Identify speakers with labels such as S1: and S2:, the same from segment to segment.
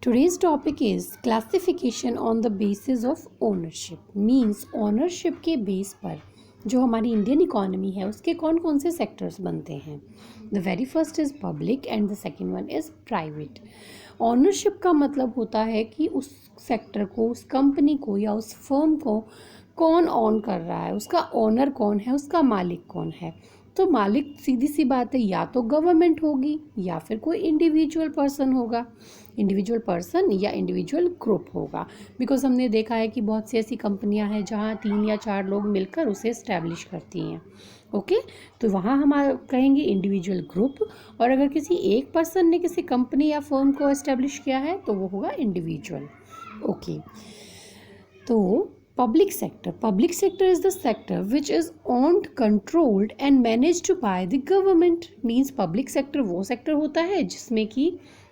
S1: Today's topic is classification on the basis of ownership. Means ownership के base पर जो हमारी इंडियन इकोनॉमी है उसके कौन कौन से सेक्टर्स बनते हैं. The very first is public and the second one is private. Ownership का मतलब होता है कि उस सेक्टर को, उस कंपनी को या उस फर्म को कौन ऑन कर रहा है, उसका ओनर कौन है, उसका मालिक कौन है. तो मालिक सीधी सी बात है, या तो गवर्नमेंट होगी या फिर कोई इंडिविजुअल पर्सन होगा, इंडिविजुअल पर्सन या इंडिविजुअल ग्रुप होगा. बिकॉज हमने देखा है कि बहुत सी ऐसी कंपनियां हैं जहां 3 या 4 लोग मिलकर उसे इस्टेब्लिश करती हैं. ओके तो वहाँ हम कहेंगे इंडिविजुअल ग्रुप. और अगर किसी एक पर्सन ने किसी कंपनी या फर्म को इस्टेब्लिश किया है तो वो होगा इंडिविजुअल. ओके तो public sector is the sector which is owned, controlled and managed by the government. means public sector वो sector होता है जिसमें कि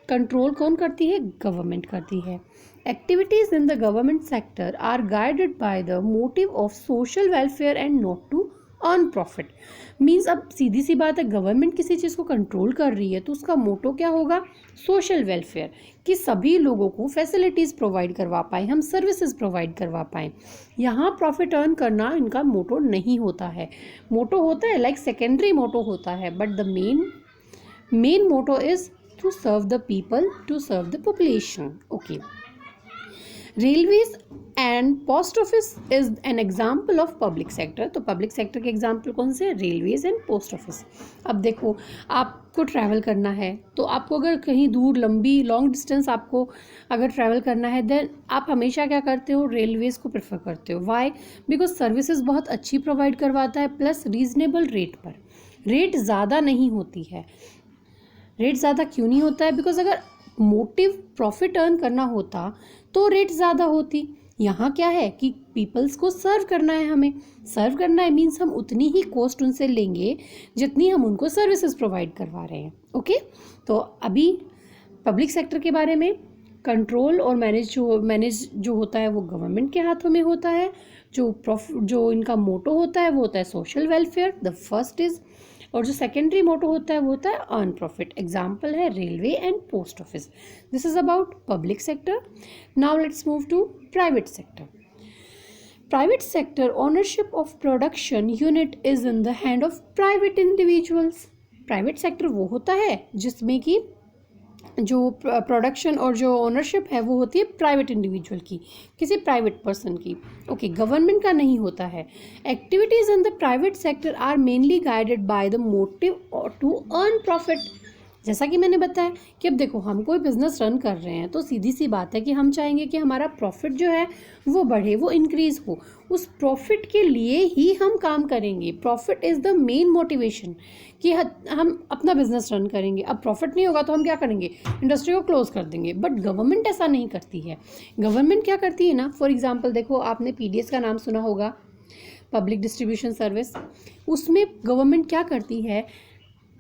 S1: कंट्रोल कौन करती है, गवर्नमेंट करती है. Activities in the government sector are guided by the motive of social welfare and not to earn profit. Means अब सीधी सी बात है, गवर्नमेंट किसी चीज़ को कंट्रोल कर रही है तो उसका मोटो क्या होगा, सोशल वेलफेयर, कि सभी लोगों को फैसिलिटीज़ प्रोवाइड करवा पाए, हम सर्विसेज प्रोवाइड करवा पाएँ. यहाँ प्रॉफिट अर्न करना इनका मोटो नहीं होता है. मोटो होता है लाइक सेकेंडरी मोटो होता है, but the main motto is to serve the people, to serve the population. Okay. Railways and post office is an example of public sector. तो public sector के example कौन से, railways and post office. अब देखो, आपको travel करना है तो आपको अगर कहीं दूर लंबी लॉन्ग डिस्टेंस आपको अगर ट्रैवल करना है देन आप हमेशा क्या करते हो, रेलवेज़ को प्रेफर करते हो. वाई? बिकॉज सर्विसेज बहुत अच्छी प्रोवाइड करवाता है, प्लस रीजनेबल रेट पर. रेट ज़्यादा नहीं होती है. रेट ज़्यादा क्यों नहीं होता है, बिकॉज अगर मोटिव प्रॉफिट अर्न करना होता तो रेट ज़्यादा होती. यहाँ क्या है कि पीपल्स को सर्व करना है, हमें सर्व करना है मीन्स हम उतनी ही कॉस्ट उनसे लेंगे जितनी हम उनको सर्विसेज प्रोवाइड करवा रहे हैं. ओके तो अभी पब्लिक सेक्टर के बारे में कंट्रोल और मैनेज जो होता है वो गवर्नमेंट के हाथों में होता है. जो इनका मोटो होता है वो होता है social welfare, the first is. और जो सेकेंडरी मोटो होता है वो होता है अर्न प्रॉफिट. एग्जाम्पल है railway and post office. This is about public sector. Now let's move to private sector. Private sector ownership of production unit is in the hand of private individuals. Private sector वो होता है जिसमें कि जो production और जो ownership है वो होती है प्राइवेट इंडिविजुअल की, किसी प्राइवेट पर्सन की. ओके गवर्नमेंट का नहीं होता है. Activities in the private sector are mainly guided by the motive to earn profit. जैसा कि मैंने बताया कि अब देखो, हम कोई बिजनेस रन कर रहे हैं तो सीधी सी बात है कि हम चाहेंगे कि हमारा प्रॉफिट जो है वो बढ़े, वो इंक्रीज़ हो. उस प्रॉफिट के लिए ही हम काम करेंगे. Profit is the main motivation कि हम अपना बिजनेस रन करेंगे. अब प्रॉफिट नहीं होगा तो हम क्या करेंगे, इंडस्ट्री को क्लोज कर देंगे. बट गवर्नमेंट ऐसा नहीं करती है. गवर्नमेंट क्या करती है ना, फॉर एग्जाम्पल देखो, आपने PDS का नाम सुना होगा, पब्लिक डिस्ट्रीब्यूशन सर्विस. उसमें गवर्नमेंट क्या करती है,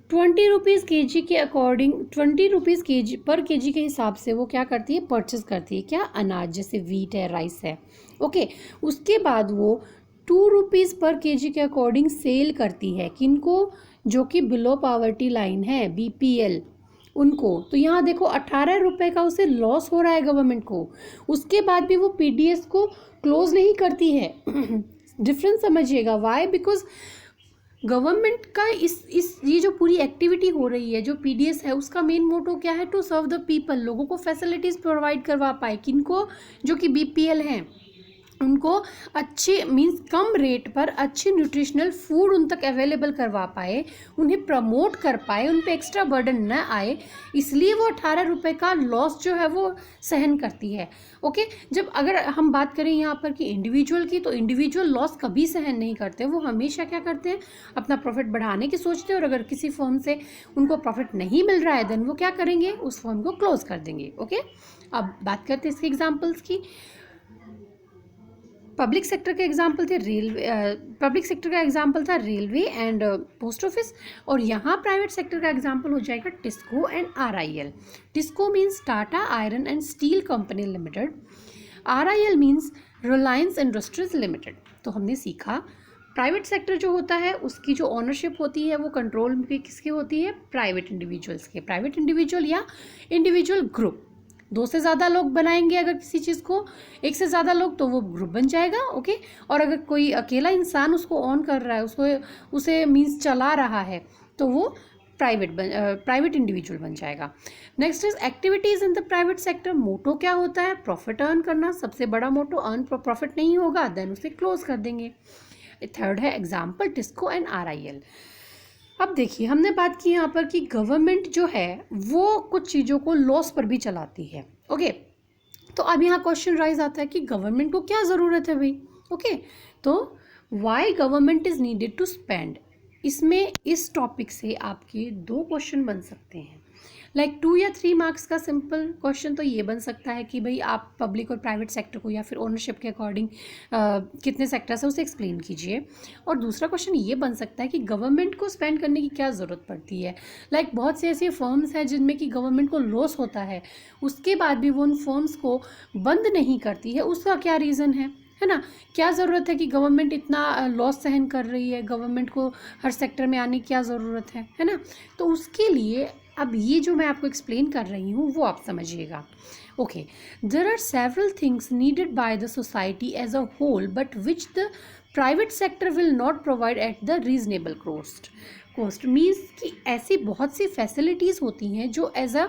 S1: 20 रुपीज़ kg के अकॉर्डिंग, 20 रुपीज़ पर kg के हिसाब से वो क्या करती है, परचेज करती है. क्या, अनाज, जैसे वीट है, राइस है. ओके उसके बाद वो 2 रुपीज़ पर kg के अकॉर्डिंग सेल करती है. किनको, जो कि बिलो पावर्टी लाइन है, BPL, उनको. तो यहाँ देखो 18 रुपये का उसे लॉस हो रहा है गवर्नमेंट को. उसके बाद भी वो PDS को क्लोज नहीं करती है. डिफरेंस समझिएगा. वाई? बिकॉज गवर्नमेंट का इस ये जो पूरी एक्टिविटी हो रही है, जो PDS है, उसका मेन मोटो क्या है, टू सर्व द पीपल. लोगों को फैसिलिटीज़ प्रोवाइड करवा पाए. किनको, जो कि BPL हैं, उनको अच्छे मीन्स कम रेट पर अच्छे न्यूट्रिशनल फूड उन तक अवेलेबल करवा पाए, उन्हें प्रमोट कर पाए, उन पे एक्स्ट्रा बर्डन न आए. इसलिए वो 18 रुपये का लॉस जो है वो सहन करती है. ओके जब अगर हम बात करें यहाँ पर कि इंडिविजुअल की, तो इंडिविजुअल लॉस कभी सहन नहीं करते. वो हमेशा क्या करते हैं, अपना प्रॉफिट बढ़ाने की सोचते हैं. और अगर किसी फर्म से उनको प्रॉफिट नहीं मिल रहा है देन वो क्या करेंगे, उस फर्म को क्लोज कर देंगे. ओके अब बात करते हैं इसके एग्जाम्पल्स की. पब्लिक सेक्टर के एग्जाम्पल थे पब्लिक सेक्टर का एग्जाम्पल था रेलवे एंड पोस्ट ऑफिस. और यहाँ प्राइवेट सेक्टर का एग्जाम्पल हो जाएगा TISCO and RIL. TISCO means Tata iron and steel company limited. RIL means Reliance industries limited. तो हमने सीखा प्राइवेट सेक्टर जो होता है उसकी जो ओनरशिप होती है वो कंट्रोल किसकी होती है, प्राइवेट इंडिविजुअल्स के. प्राइवेट इंडिविजुअल या इंडिविजुअल ग्रुप. 2 से ज़्यादा लोग बनाएंगे अगर किसी चीज़ को, 1 से ज़्यादा लोग, तो वो ग्रुप बन जाएगा। ओके, और अगर कोई अकेला इंसान उसको ऑन कर रहा है, उसे मीन्स चला रहा है, तो वो प्राइवेट इंडिविजुअल बन जाएगा। Next is activities in the private sector. Motto क्या होता है? प्रॉफिट अर्न करना, सबसे बड़ा मोटो। अर्न प्रॉफिट नहीं होगा देन उसे क्लोज कर देंगे। थर्ड है एग्जाम्पल टिस्को एंड RIL। अब देखिए, हमने बात की यहाँ पर कि गवर्नमेंट जो है वो कुछ चीज़ों को लॉस पर भी चलाती है। ओके, तो अब यहाँ क्वेश्चन राइज आता है कि गवर्नमेंट को क्या ज़रूरत है भाई। ओके, तो why government is needed to spend, इसमें इस टॉपिक से आपके 2 क्वेश्चन बन सकते हैं। लाइक 2 या 3 मार्क्स का सिंपल क्वेश्चन तो ये बन सकता है कि भाई आप पब्लिक और प्राइवेट सेक्टर को या फिर ओनरशिप के अकॉर्डिंग कितने सेक्टर्स है उसे एक्सप्लेन कीजिए। और दूसरा क्वेश्चन ये बन सकता है कि गवर्नमेंट को स्पेंड करने की क्या ज़रूरत पड़ती है। लाइक बहुत से ऐसे फर्म्स हैं जिनमें कि गवर्नमेंट को लॉस होता है, उसके बाद भी वो उन फर्म्स को बंद नहीं करती है, उसका क्या रीज़न है ना। क्या ज़रूरत है कि गवर्नमेंट इतना लॉस सहन कर रही है, गवर्नमेंट को हर सेक्टर में आने की क्या ज़रूरत है ना। तो उसके लिए अब ये जो मैं आपको एक्सप्लेन कर रही हूँ वो आप समझिएगा। Okay, there are several things needed by the society as a whole but which the private sector will not provide at the reasonable cost means कि ऐसी बहुत सी फैसिलिटीज़ होती हैं जो एज अ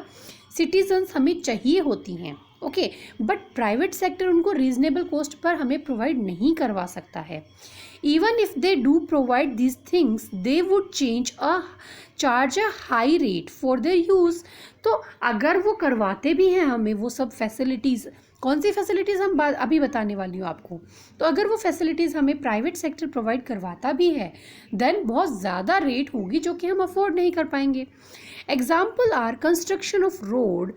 S1: सिटीजन्स हमें चाहिए होती हैं। ओके, बट प्राइवेट सेक्टर उनको रीजनेबल कॉस्ट पर हमें प्रोवाइड नहीं करवा सकता है। Even if they do provide these things they would charge a high rate for their use. तो अगर वो करवाते भी हैं हमें वो सब फैसिलिटीज़, कौन सी फैसिलिटीज़ हम अभी बताने वाली हूँ आपको, तो अगर वो फैसिलिटीज़ हमें प्राइवेट सेक्टर प्रोवाइड करवाता भी है देन बहुत ज़्यादा रेट होगी जो कि हम अफोर्ड नहीं कर पाएंगे। Example are construction of road,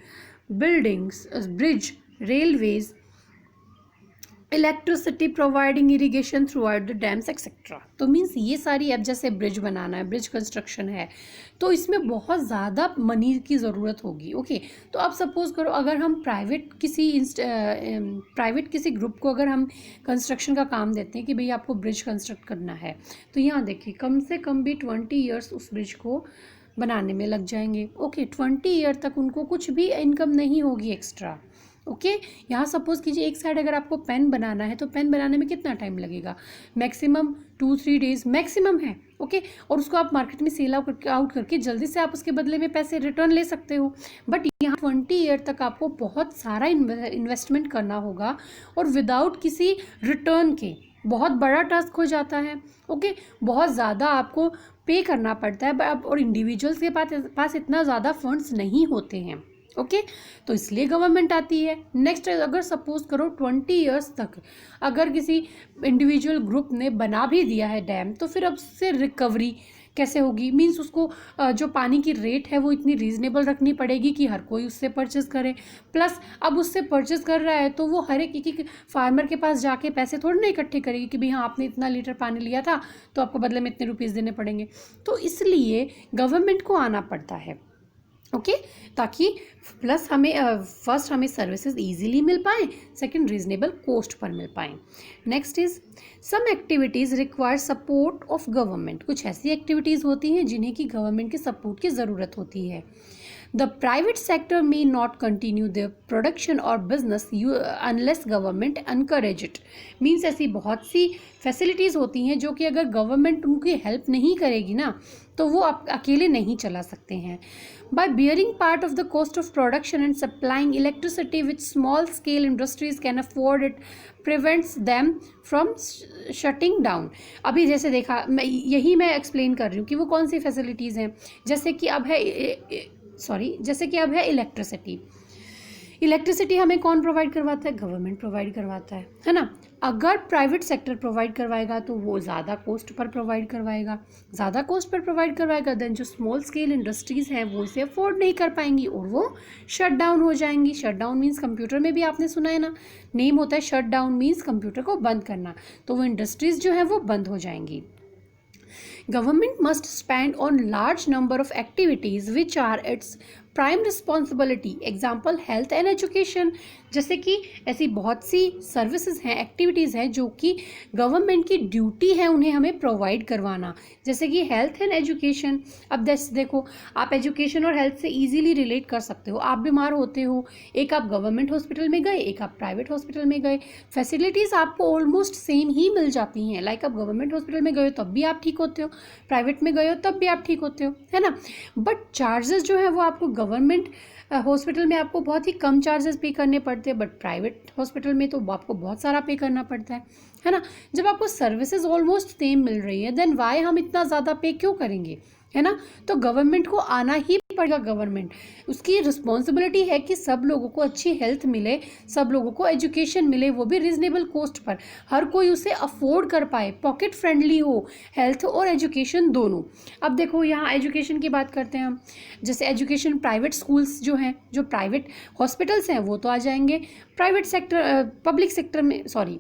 S1: buildings, bridge, railways, electricity providing irrigation throughout the dams etcetera. तो मीन्स ये सारी, अब जैसे ब्रिज बनाना है, ब्रिज कंस्ट्रक्शन है, तो इसमें बहुत ज़्यादा मनी की ज़रूरत होगी। ओके, तो अब सपोज़ करो अगर हम प्राइवेट किसी ग्रुप को अगर हम कंस्ट्रक्शन का काम देते हैं कि भाई आपको ब्रिज कंस्ट्रक्ट करना है, तो यहाँ देखिए कम से कम भी 20 ईयर्स उस ब्रिज को बनाने में लग जाएंगे। ओके, 20 ईयर तक उनको कुछ भी इनकम नहीं होगी एक्स्ट्रा। ओके, यहाँ सपोज़ कीजिए एक साइड अगर आपको पेन बनाना है तो पेन बनाने में कितना टाइम लगेगा? मैक्सिमम 2-3 डेज मैक्सिमम है। ओके, और उसको आप मार्केट में सेल आउट करके जल्दी से आप उसके बदले में पैसे रिटर्न ले सकते हो। बट यहाँ 20 ईयर तक आपको बहुत सारा इन्वेस्टमेंट करना होगा और विदाउट किसी रिटर्न के, बहुत बड़ा टास्क हो जाता है। ओके, बहुत ज़्यादा आपको पे करना पड़ता है और इंडिविजुअल्स के पास इतना ज़्यादा फंड्स नहीं होते हैं। ओके, तो इसलिए गवर्नमेंट आती है। नेक्स्ट, अगर सपोज करो 20 ईयर्स तक अगर किसी इंडिविजुअल ग्रुप ने बना भी दिया है डैम, तो फिर अब उससे रिकवरी कैसे होगी? मीन्स उसको जो पानी की रेट है वो इतनी रीज़नेबल रखनी पड़ेगी कि हर कोई उससे परचेज़ करे। प्लस अब उससे परचेज़ कर रहा है तो वो हर एक फार्मर के पास जाके पैसे थोड़ी ना इकट्ठे करेगी कि भाई हाँ आपने इतना लीटर पानी लिया था तो आपको बदले में इतने रुपीज़ देने पड़ेंगे। तो इसलिए गवर्नमेंट को आना पड़ता है। ओके, ताकि प्लस हमें फर्स्ट हमें सर्विसेज इजीली मिल पाए, सेकंड रीजनेबल कॉस्ट पर मिल पाए। Next is some activities require support of government. कुछ ऐसी एक्टिविटीज़ होती हैं जिन्हें कि गवर्नमेंट के सपोर्ट की ज़रूरत होती है। The private sector may not continue the production और business unless government encourage it. Means ऐसी बहुत सी फैसिलिटीज़ होती हैं जो कि अगर गवर्नमेंट उनकी हेल्प नहीं करेगी ना तो वो आप अकेले नहीं चला सकते हैं। By bearing part of the cost of production and supplying electricity which small scale industries can afford, it prevents them from shutting down। अभी जैसे देखा यही मैं एक्सप्लेन कर रही हूँ कि वो कौन सी फैसिलिटीज़ हैं। जैसे कि अब है इलेक्ट्रिसिटी हमें कौन प्रोवाइड करवाता है? गवर्नमेंट प्रोवाइड करवाता है ना। अगर प्राइवेट सेक्टर प्रोवाइड करवाएगा तो वो ज़्यादा कॉस्ट पर प्रोवाइड करवाएगा देन जो स्मॉल स्केल इंडस्ट्रीज़ हैं वो इसे अफोर्ड नहीं कर पाएंगी और वो शट डाउन हो जाएंगी। शट डाउन मीन्स कंप्यूटर में भी आपने सुना है ना, नेम होता है शट डाउन मीन्स कंप्यूटर को बंद करना। तो वो इंडस्ट्रीज़ जो है वो बंद हो जाएंगी। Government must spend on large number of activities which are its prime responsibility, example health and education, जैसे कि ऐसी बहुत सी सर्विसेज हैं, एक्टिविटीज़ हैं जो कि गवर्नमेंट की ड्यूटी है उन्हें हमें प्रोवाइड करवाना, जैसे कि हेल्थ एंड एजुकेशन। अब देखो, आप एजुकेशन और हेल्थ से इजीली रिलेट कर सकते हो। आप बीमार होते हो, एक आप गवर्नमेंट हॉस्पिटल में गए, एक आप प्राइवेट हॉस्पिटल में गए, फैसिलिटीज़ आपको ऑलमोस्ट सेम ही मिल जाती हैं। लाइक आप गवर्नमेंट हॉस्पिटल में गए हो तब भी आप ठीक होते हो, प्राइवेट में गए हो तब भी आप ठीक होते हो, है ना। बट चार्जेस जो है वो आपको गवर्नमेंट हॉस्पिटल में आपको बहुत ही कम चार्जेस पे करने पड़ते हैं, बट प्राइवेट हॉस्पिटल में तो आपको बहुत सारा पे करना पड़ता है ना। जब आपको सर्विसेज ऑलमोस्ट सेम मिल रही है, देन वाई हम इतना ज़्यादा पे क्यों करेंगे, है ना। तो गवर्नमेंट को आना ही पड़ेगा। गवर्नमेंट, उसकी रिस्पॉन्सिबिलिटी है कि सब लोगों को अच्छी हेल्थ मिले, सब लोगों को एजुकेशन मिले, वो भी रिजनेबल कॉस्ट पर, हर कोई उसे अफोर्ड कर पाए, पॉकेट फ्रेंडली हो, हेल्थ और एजुकेशन दोनों। अब देखो यहाँ एजुकेशन की बात करते हैं हम, जैसे एजुकेशन प्राइवेट स्कूल्स जो हैं, जो प्राइवेट हॉस्पिटल्स हैं वो तो आ जाएंगे प्राइवेट सेक्टर, पब्लिक सेक्टर में, सॉरी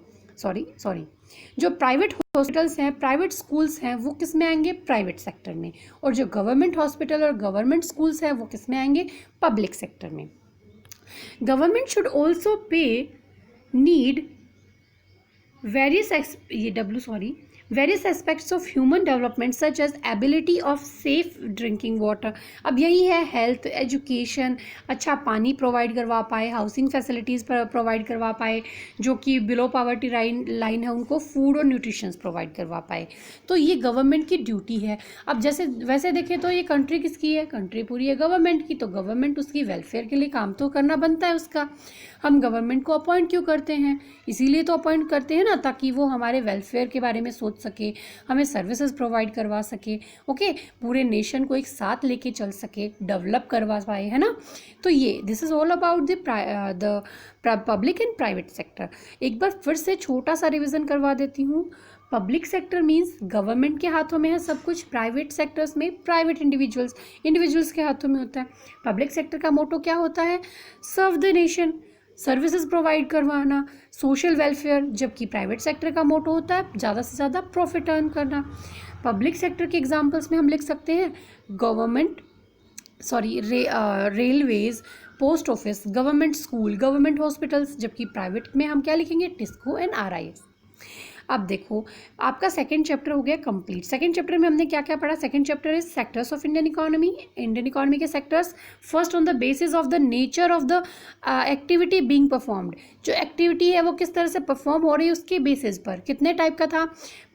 S1: जो प्राइवेट हॉस्पिटल्स हैं, प्राइवेट स्कूल्स हैं, वो किस में आएंगे, प्राइवेट सेक्टर में। और जो गवर्नमेंट हॉस्पिटल और गवर्नमेंट स्कूल्स हैं वो किस में आएंगे, पब्लिक सेक्टर में। गवर्नमेंट शुड ऑल्सो पे need various aspects of human development such as ability of safe drinking water। अब यही है हेल्थ, एजुकेशन, अच्छा पानी प्रोवाइड करवा पाए, हाउसिंग फैसिलिटीज़ प्रोवाइड करवा पाए, जो कि बिलो पॉवर्टी लाइन है उनको फूड और न्यूट्रिशंस प्रोवाइड करवा पाए। तो ये गवर्नमेंट की ड्यूटी है। अब जैसे वैसे देखें तो ये कंट्री किसकी है, कंट्री पूरी है गवर्नमेंट की, तो गवर्नमेंट उसकी वेलफेयर के लिए काम तो करना बनता है उसका। हम गवर्नमेंट को अपॉइंट क्यों करते हैं, इसीलिए तो अपॉइंट करते हैं ना, ताकि वो हमारे वेलफेयर के बारे में सोच सके, हमें सर्विसेज प्रोवाइड करवा सके, ओके, पूरे नेशन को एक साथ लेके चल सके, डेवलप करवा पाए, है ना। तो ये this is all about the public and private sector. एक बार फिर से छोटा सा रिविज़न करवा देती हूँ। पब्लिक सेक्टर मीन्स गवर्नमेंट के हाथों में है सब कुछ, प्राइवेट सेक्टर्स में प्राइवेट इंडिविजुअल्स के हाथों में होता है। पब्लिक सेक्टर का मोटो क्या होता है, serve the nation, services provide करवाना, सोशल वेलफेयर, जबकि प्राइवेट सेक्टर का मोटो होता है ज़्यादा से ज़्यादा प्रॉफिट अर्न करना। पब्लिक सेक्टर के एग्जांपल्स में हम लिख सकते हैं railways, post office, government school, government hospitals, जबकि प्राइवेट में हम क्या लिखेंगे, टिस्को एंड RIS। अब देखो आपका सेकंड चैप्टर हो गया कंप्लीट। सेकंड चैप्टर में हमने क्या क्या पढ़ा, second chapter is sectors of Indian economy के sectors. First on the basis of the nature of the activity being performed, जो एक्टिविटी है वो किस तरह से परफॉर्म हो रही है उसके बेसिस पर। कितने टाइप का था,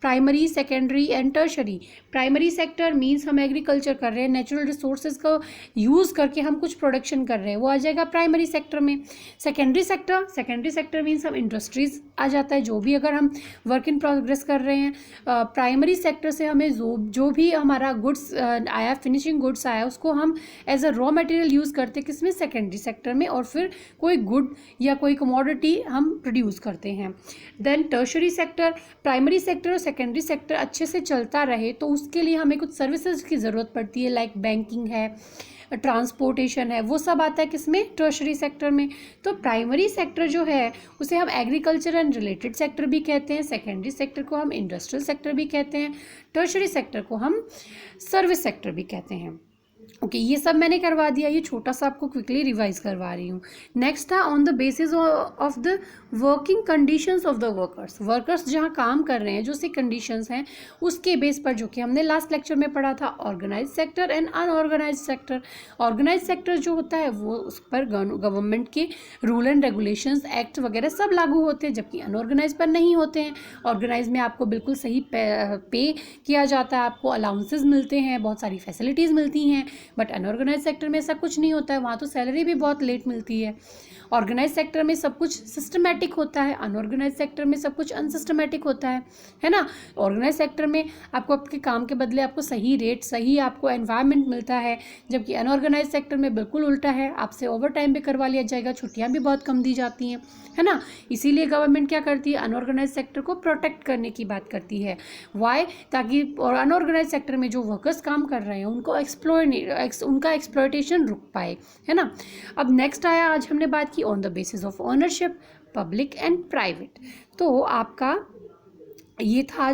S1: primary, secondary and tertiary. Primary sector means हम एग्रीकल्चर कर रहे हैं, नेचुरल रिसोर्सेज को यूज़ करके हम कुछ प्रोडक्शन कर रहे हैं, वो आ जाएगा प्राइमरी सेक्टर में। सेकेंडरी सेक्टर मीन्स हम इंडस्ट्रीज आ जाता है, जो भी अगर हम वर्क इन प्रोग्रेस कर रहे हैं। प्राइमरी सेक्टर से हमें जो भी हमारा गुड्स आया, फिनिशिंग गुड्स आया, उसको हम as a raw material use करते हैं किसमें, सेकेंडरी सेक्टर में, और फिर कोई गुड या कोई कमोडिटी हम प्रोड्यूस करते हैं। Then tertiary sector, primary sector और सेकेंडरी सेक्टर अच्छे से चलता रहे तो उसके लिए हमें कुछ सर्विसेज की ज़रूरत पड़ती है, लाइक बैंकिंग है, ट्रांसपोर्टेशन है, वो सब आता है किसमें, टर्शरी सेक्टर में। तो प्राइमरी सेक्टर जो है उसे हम एग्रीकल्चर एंड रिलेटेड सेक्टर भी कहते हैं, सेकेंडरी सेक्टर को हम इंडस्ट्रियल सेक्टर भी कहते हैं, टर्शरी सेक्टर को हम सर्विस सेक्टर भी कहते हैं। ओके, ये सब मैंने करवा दिया, ये छोटा सा आपको क्विकली रिवाइज करवा रही हूँ। नेक्स्ट था on the basis of the working conditions of the workers जहाँ काम कर रहे हैं, जो सी कंडीशंस हैं उसके बेस पर, जो कि हमने लास्ट लेक्चर में पढ़ा था, organise sector and unorganise sector. Organise sector जो होता है वो उस पर गवर्नमेंट के रूल एंड रेगुलेशंस, एक्ट वगैरह सब लागू होते हैं, जबकि अनऑर्गेनाइज पर नहीं होते हैं। ऑर्गेनाइज में आपको बिल्कुल सही पे किया जाता है, आपको अलाउंसेस मिलते हैं, बहुत सारी फैसिलिटीज़ मिलती हैं, बट अनऑर्गेनाइज सेक्टर में ऐसा कुछ नहीं होता है, वहाँ तो सैलरी भी बहुत लेट मिलती है। ऑर्गेनाइज सेक्टर में सब कुछ सिस्टमेटिक होता है, अनऑर्गेनाइज सेक्टर में सब कुछ अनसिस्टमेटिक होता है ना। ऑर्गेनाइज सेक्टर में आपको आपके काम के बदले आपको सही रेट, सही आपको एनवायरनमेंट मिलता है, जबकि अनऑर्गेनाइज सेक्टर में बिल्कुल उल्टा है, आपसे ओवर टाइम भी करवा लिया जाएगा, छुट्टियाँ भी बहुत कम दी जाती हैं, है ना। इसीलिए गवर्नमेंट क्या करती है, अनऑर्गेनाइज सेक्टर को प्रोटेक्ट करने की बात करती है। वाई, ताकि अनऑर्गेनाइज सेक्टर में जो वर्कर्स काम कर रहे हैं उनको उनका एक्सप्लॉयटेशन रुक पाए, है ना। अब नेक्स्ट आया, आज हमने बात की on the basis of ownership, public and private. तो आपका ये था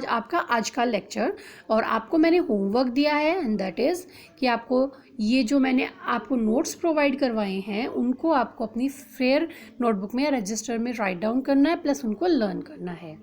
S1: आज का लेक्चर, और आपको मैंने होमवर्क दिया है, एंड दैट इज़ कि आपको ये जो मैंने आपको नोट्स प्रोवाइड करवाए हैं उनको आपको अपनी फेयर नोटबुक में या रजिस्टर में राइट डाउन करना है, प्लस उनको लर्न करना है।